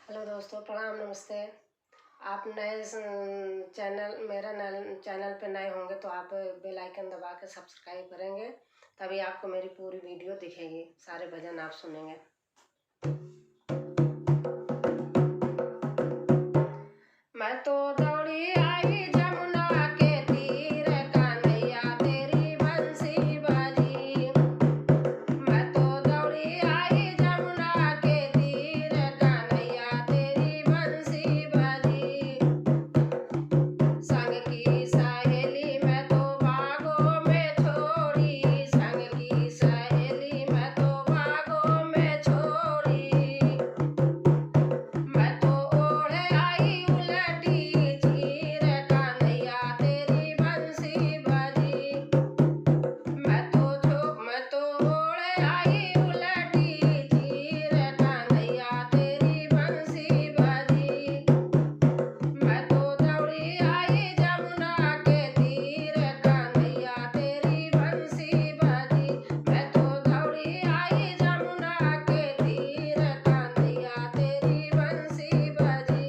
Hello दोस्तों, प्रणाम, नमस्ते। आप नए मेरा चैनल पे नए होंगे तो आप बेल आइकन दबा के सब्सक्राइब करेंगे, तभी आपको मेरी पूरी वीडियो दिखेगी, सारे भजन आप सुनेंगे। मैं तो दौड़ी आई जमुना के तीर, कन्हैया तेरी बंसी बजी। मैं तो दौड़ी आई जमुना के तीर, कन्हैया तेरी बंसी बजी। संग की सहेली मैं तो बागों में छोड़ी, संग की सहेली मैं तो बागों में छोड़ी। मैं तो ओढ़े आई उलटी चीर, कन्हैया तेरी बंसी बजी। मैं तो ओढ़े आई उलटी चीर, कन्हैया तेरी बंसी बजी। मैं तो दौड़ी आई जमुना के तीर, कन्हैया तेरी बंसी बजी। मैं तो दौड़ी आई जमुना के तीर, कन्हैया तेरी बंसी बजी।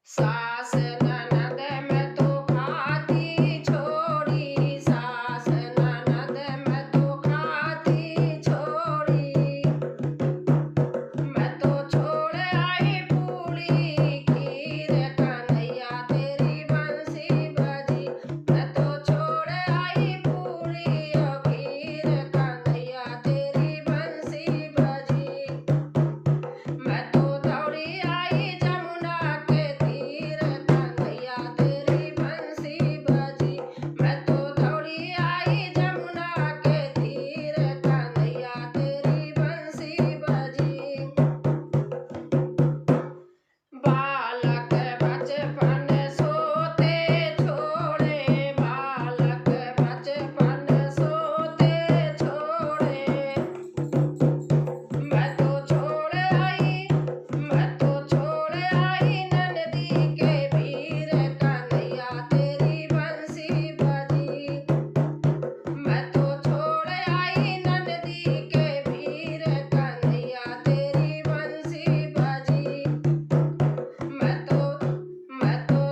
सास ननद मैं तो खाती छोड़ी, सास ननद मैं तो खाती छोड़ी। मैं तो छोड़ आई पूड़ी खीर, कन्हैया तेरी बंसी बजी। मैं तो छोड़ आई पूड़ी और खीर, कन्हैया तेरी बंसी बजी। मैं तो दौड़ी आई जमुना के तीर, कन्हैया तेरी बंसी बजी। मैं तो दौड़ी आई जमुना के तीर, कन्हैया तेरी बंसी बजी। बालक बचपन सोते छोड़े, बालक बचपन सोते छोड़े। मैं तो छोड़ आई ननदी के वीर, कन्हैया तेरी बंसी बजी। मैं तो छोड़ आई ननदी के वीर, कन्हैया तेरी बंसी बजी। मैं तो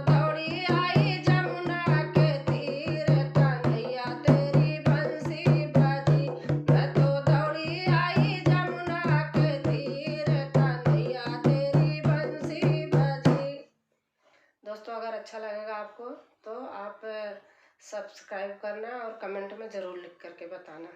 दौड़ी आई जमुना के तीर, कन्हैया तेरी बंसी बजी। मैं तो दौड़ी आई जमुना के तीर, कन्हैया तेरी बंसी बजी। दोस्तों, अगर अच्छा लगेगा आपको तो आप सब्सक्राइब करना और कमेंट में ज़रूर लिख करके बताना।